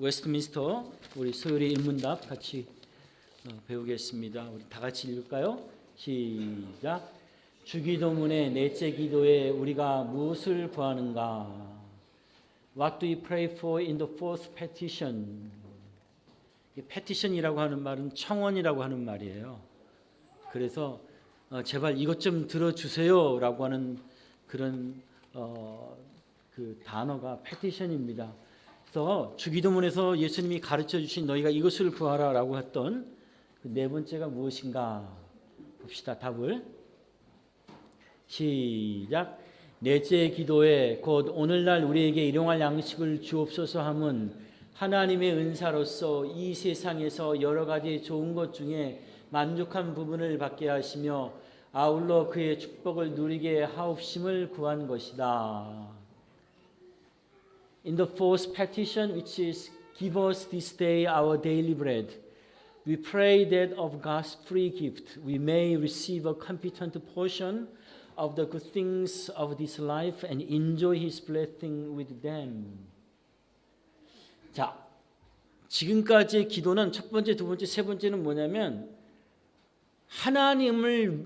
웨스트민스터 우리 소요리 일문답 같이 배우겠습니다. 우리 다 같이 읽을까요? 시작. 주기도문의 넷째 기도에 우리가 무엇을 구하는가? What do we pray for in the fourth petition? petition이라고 하는 말은 청원이라고 하는 말이에요. 그래서 제발 이것 좀 들어주세요라고 하는 그런 그 단어가 petition입니다. 그래서 주기도문에서 예수님이 가르쳐 주신 너희가 이것을 구하라라고 했던 그 네 번째가 무엇인가 봅시다. 답을 시작. 넷째 기도에 곧 오늘날 우리에게 일용할 양식을 주옵소서 함은 하나님의 은사로서 이 세상에서 여러 가지 좋은 것 중에 만족한 부분을 받게 하시며 아울러 그의 축복을 누리게 하옵심을 구한 것이다. In the fourth petition, which is give us this day our daily bread, we pray that of God's free gift we may receive a competent portion of the good things of this life and enjoy His blessing with them. 자, 지금까지의 기도는 첫 번째, 두 번째, 세 번째는 뭐냐면 하나님의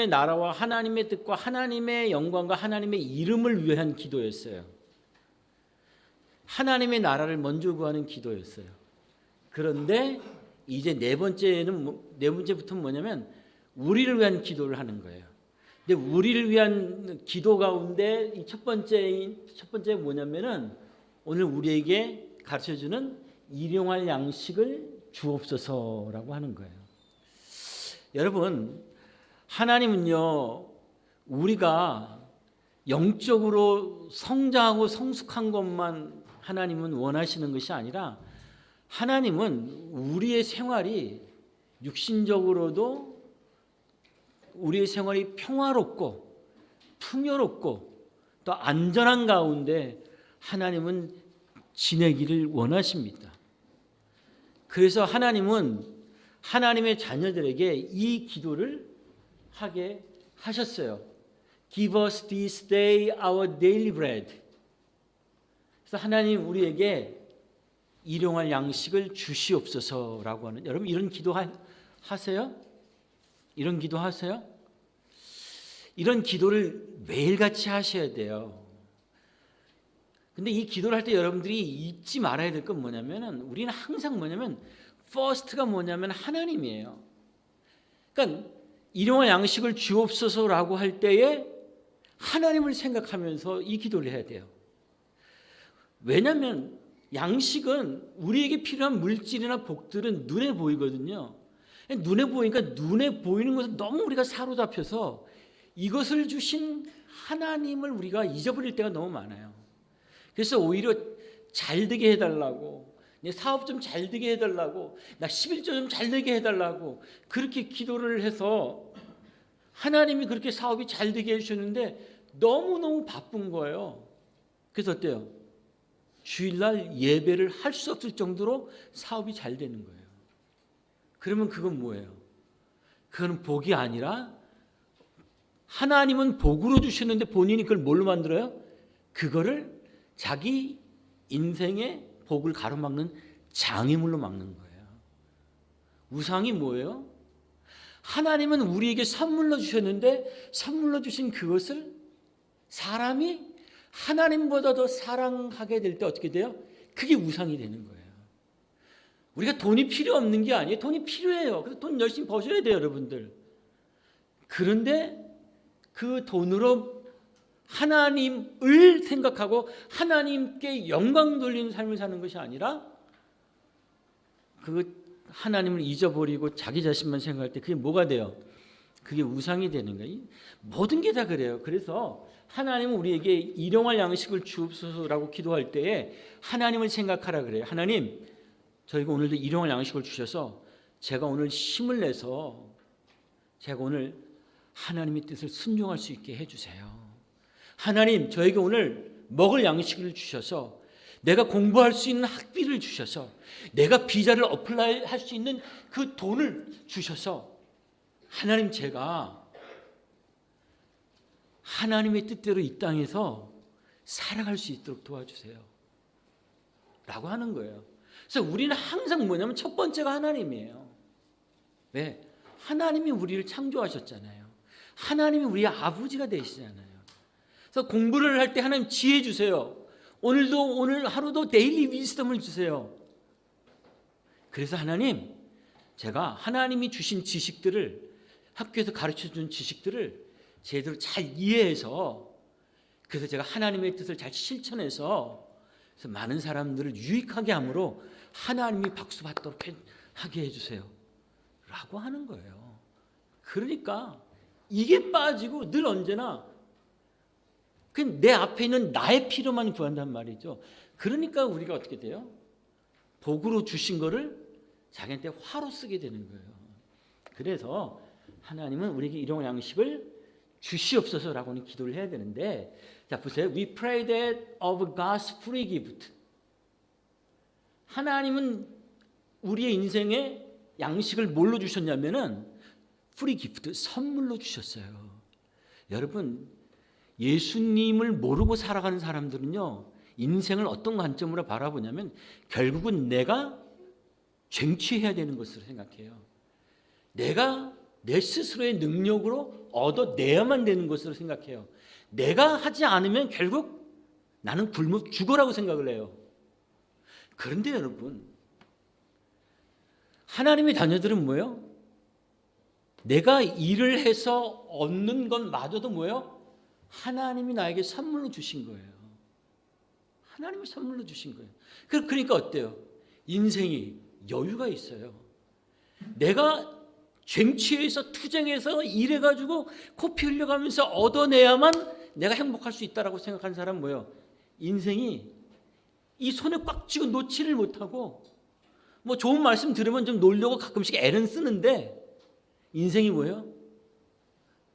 나라와 하나님의 뜻과 하나님의 영광과 하나님의 이름을 위한 기도였어요. 하나님의 나라를 먼저 구하는 기도였어요. 그런데 이제 네 번째부터는 뭐냐면 우리를 위한 기도를 하는 거예요. 근데 우리를 위한 기도 가운데 이 첫 번째 뭐냐면은 오늘 우리에게 가르쳐 주는 일용할 양식을 주옵소서라고 하는 거예요. 여러분, 하나님은요, 우리가 영적으로 성장하고 성숙한 것만 하나님은 원하시는 것이 아니라 하나님은 우리의 생활이 육신적으로도 우리의 생활이 평화롭고 풍요롭고 또 안전한 가운데 하나님은 지내기를 원하십니다. 그래서 하나님은 하나님의 자녀들에게 이 기도를 하게 하셨어요. Give us this day our daily bread. 그래서 하나님 우리에게 일용할 양식을 주시옵소서라고 하는, 여러분 이런 기도 하세요? 이런 기도 하세요? 이런 기도를 매일같이 하셔야 돼요. 근데 이 기도를 할 때 여러분들이 잊지 말아야 될 건 뭐냐면은 우리는 항상 뭐냐면 first가 뭐냐면 하나님이에요. 그러니까 일용할 양식을 주옵소서라고 할 때에 하나님을 생각하면서 이 기도를 해야 돼요. 왜냐하면 양식은 우리에게 필요한 물질이나 복들은 눈에 보이거든요. 눈에 보이니까 눈에 보이는 것은 너무 우리가 사로잡혀서 이것을 주신 하나님을 우리가 잊어버릴 때가 너무 많아요. 그래서 오히려 잘 되게 해달라고, 내 사업 좀 잘 되게 해달라고, 나 11조 좀 잘 되게 해달라고 그렇게 기도를 해서 하나님이 그렇게 사업이 잘 되게 해주셨는데 너무너무 바쁜 거예요. 그래서 어때요? 주일날 예배를 할 수 없을 정도로 사업이 잘 되는 거예요. 그러면 그건 뭐예요? 그건 복이 아니라 하나님은 복으로 주시는데 본인이 그걸 뭘로 만들어요? 그거를 자기 인생의 복을 가로막는 장애물로 막는 거예요. 우상이 뭐예요? 하나님은 우리에게 선물로 주셨는데 선물로 주신 그것을 사람이 하나님보다 더 사랑하게 될 때 어떻게 돼요? 그게 우상이 되는 거예요. 우리가 돈이 필요 없는 게 아니에요. 돈이 필요해요. 그래서 돈 열심히 버셔야 돼요, 여러분들. 그런데 그 돈으로 하나님을 생각하고 하나님께 영광 돌리는 삶을 사는 것이 아니라 그 하나님을 잊어버리고 자기 자신만 생각할 때 그게 뭐가 돼요? 그게 우상이 되는 거예요. 모든 게 다 그래요. 그래서 하나님은 우리에게 일용할 양식을 주옵소서라고 기도할 때에 하나님을 생각하라 그래요. 하나님, 저희가 오늘도 일용할 양식을 주셔서 제가 오늘 힘을 내서 제가 오늘 하나님의 뜻을 순종할 수 있게 해주세요. 하나님, 저에게 오늘 먹을 양식을 주셔서 내가 공부할 수 있는 학비를 주셔서 내가 비자를 어플라이 할 수 있는 그 돈을 주셔서 하나님, 제가 하나님의 뜻대로 이 땅에서 살아갈 수 있도록 도와주세요. 라고 하는 거예요. 그래서 우리는 항상 뭐냐면 첫 번째가 하나님이에요. 왜? 하나님이 우리를 창조하셨잖아요. 하나님이 우리의 아버지가 되시잖아요. 그래서 공부를 할 때 하나님 지혜 주세요. 오늘 하루도 데일리 위즈덤을 주세요. 그래서 하나님, 제가 하나님이 주신 지식들을, 학교에서 가르쳐준 지식들을 제대로 잘 이해해서, 그래서 제가 하나님의 뜻을 잘 실천해서 그래서 많은 사람들을 유익하게 함으로 하나님이 박수 받도록 하게 해주세요 라고 하는 거예요. 그러니까 이게 빠지고 늘 언제나 내 앞에 있는 나의 필요만 구한단 말이죠. 그러니까 우리가 어떻게 돼요? 복으로 주신 거를 자기한테 화로 쓰게 되는 거예요. 그래서 하나님은 우리에게 일용 양식을 주시옵소서라고는 기도를 해야 되는데, 자 보세요. We pray that of God's free gift. 하나님은 우리의 인생에 양식을 뭘로 주셨냐면은 free gift, 선물로 주셨어요. 여러분, 예수님을 모르고 살아가는 사람들은요, 인생을 어떤 관점으로 바라보냐면 결국은 내가 쟁취해야 되는 것으로 생각해요. 내가 내 스스로의 능력으로 얻어내야만 되는 것으로 생각해요. 내가 하지 않으면 결국 나는 굶어 죽어라고 생각을 해요. 그런데 여러분, 하나님의 자녀들은 뭐예요? 내가 일을 해서 얻는 것마저도 뭐예요? 하나님이 나에게 선물로 주신 거예요. 하나님이 선물로 주신 거예요. 그러니까 어때요? 인생이 여유가 있어요. 내가 쟁취해서 투쟁해서 일해가지고 코피 흘려가면서 얻어내야만 내가 행복할 수 있다라고 생각하는 사람은 뭐예요? 인생이 이 손에 꽉 쥐고 놓지를 못하고, 뭐 좋은 말씀 들으면 좀 놀려고 가끔씩 애는 쓰는데 인생이 뭐예요?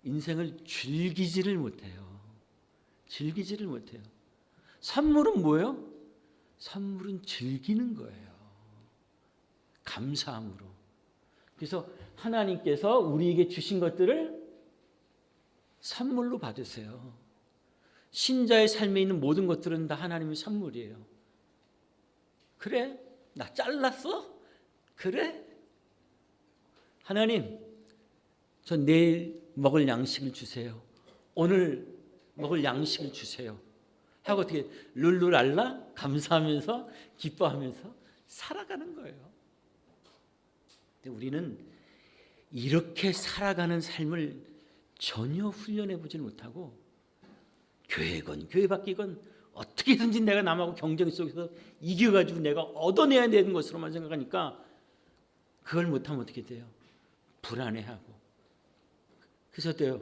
인생을 즐기지를 못해요. 즐기지를 못해요. 선물은 뭐예요? 선물은 즐기는 거예요. 감사함으로. 그래서 하나님께서 우리에게 주신 것들을 선물로 받으세요. 신자의 삶에 있는 모든 것들은 다 하나님의 선물이에요. 그래? 나 잘랐어? 그래? 하나님, 저 내일 먹을 양식을 주세요. 오늘 먹을 양식을 주세요. 하고 어떻게 룰루랄라 감사하면서 기뻐하면서 살아가는 거예요. 근데 우리는 이렇게 살아가는 삶을 전혀 훈련해 보질 못하고, 교회건 교회 밖이건 어떻게든지 내가 남하고 경쟁 속에서 이겨가지고 내가 얻어내야 되는 것으로만 생각하니까 그걸 못하면 어떻게 돼요? 불안해하고. 그래서 어때요?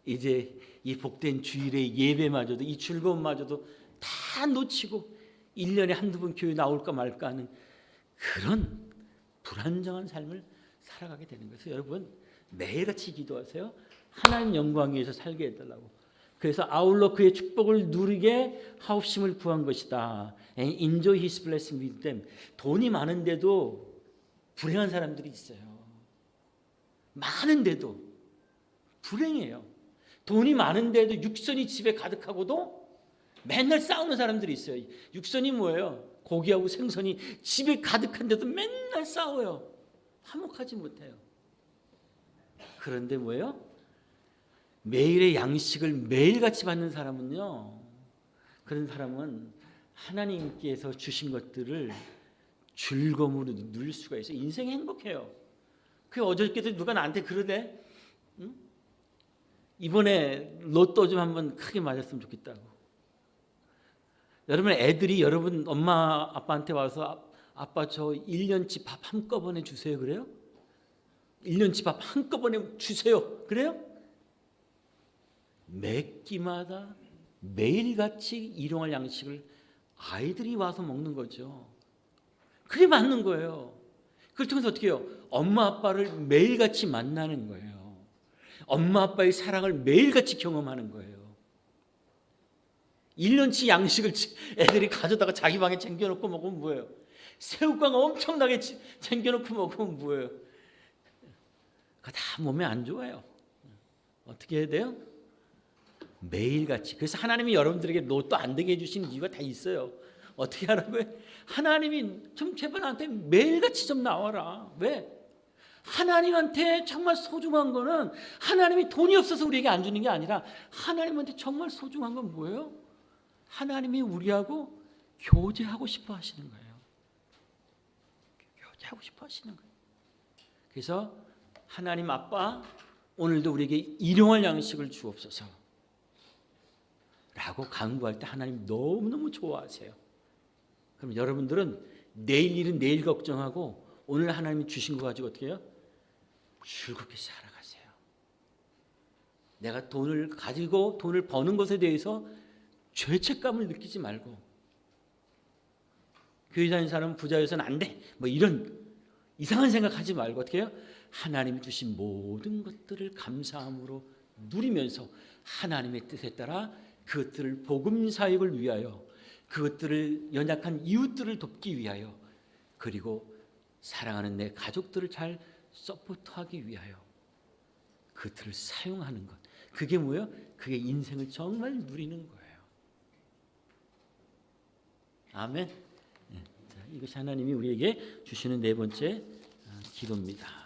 이제 이 복된 주일의 예배마저도, 이 즐거움마저도 다 놓치고 1년에 한두 번 교회 나올까 말까 하는 그런 불안정한 삶을 살아가게 되는 거예요. 그래서 여러분, 매일같이 기도하세요. 하나님 영광 위해서 살게 해달라고. 그래서 아울러 그의 축복을 누리게 하옵심을 구한 것이다. And enjoy his blessing with them. 돈이 많은데도 불행한 사람들이 있어요. 많은데도 불행해요. 돈이 많은데도 육선이 집에 가득하고도 맨날 싸우는 사람들이 있어요. 육선이 뭐예요? 고기하고 생선이 집에 가득한데도 맨날 싸워요. 화목하지 못해요. 그런데 뭐예요? 매일의 양식을 매일같이 받는 사람은요, 그런 사람은 하나님께서 주신 것들을 즐거움으로 누릴 수가 있어요. 인생이 행복해요. 그 어저께도 누가 나한테 그러대. 응? 이번에 로또 좀 한번 크게 맞았으면 좋겠다고. 여러분, 애들이 여러분 엄마 아빠한테 와서 아빠 저 1년치 밥 한꺼번에 주세요 그래요? 1년치 밥 한꺼번에 주세요 그래요? 매 끼마다 매일같이 일용할 양식을 아이들이 와서 먹는 거죠. 그게 맞는 거예요. 그걸 통해서 어떻게 해요? 엄마 아빠를 매일같이 만나는 거예요. 엄마 아빠의 사랑을 매일같이 경험하는 거예요. 1년치 양식을 애들이 가져다가 자기 방에 챙겨놓고 먹으면 뭐예요? 새우깡 엄청나게 챙겨놓고 먹으면 뭐예요? 그거 다 몸에 안 좋아요. 어떻게 해야 돼요? 매일같이. 그래서 하나님이 여러분들에게 로또 안 되게 해주신 이유가 다 있어요. 어떻게 하라고요? 하나님이 좀 제발 나한테 매일같이 좀 나와라. 왜? 하나님한테 정말 소중한 거는 하나님이 돈이 없어서 우리에게 안 주는 게 아니라 하나님한테 정말 소중한 건 뭐예요? 하나님이 우리하고 교제하고 싶어 하시는 거예요. 교제하고 싶어 하시는 거예요. 그래서 하나님 아빠, 오늘도 우리에게 일용할 양식을 주옵소서 라고 간구할 때 하나님 너무너무 좋아하세요. 그럼 여러분들은 내일 일은 내일 걱정하고 오늘 하나님이 주신 거 가지고 어떻게 해요? 즐겁게 살아가세요. 내가 돈을 가지고 돈을 버는 것에 대해서 죄책감을 느끼지 말고, 교회 다니는 사람은 부자여서는 안 돼, 뭐 이런 이상한 생각하지 말고 어떻게 해요? 하나님이 주신 모든 것들을 감사함으로 누리면서 하나님의 뜻에 따라 그것들을 복음 사역을 위하여, 그것들을 연약한 이웃들을 돕기 위하여, 그리고 사랑하는 내 가족들을 잘 서포트하기 위하여 그것들을 사용하는 것, 그게 뭐예요? 그게 인생을 정말 누리는 거예요. 아멘. 자, 이것이 하나님이 우리에게 주시는 네 번째 기도입니다.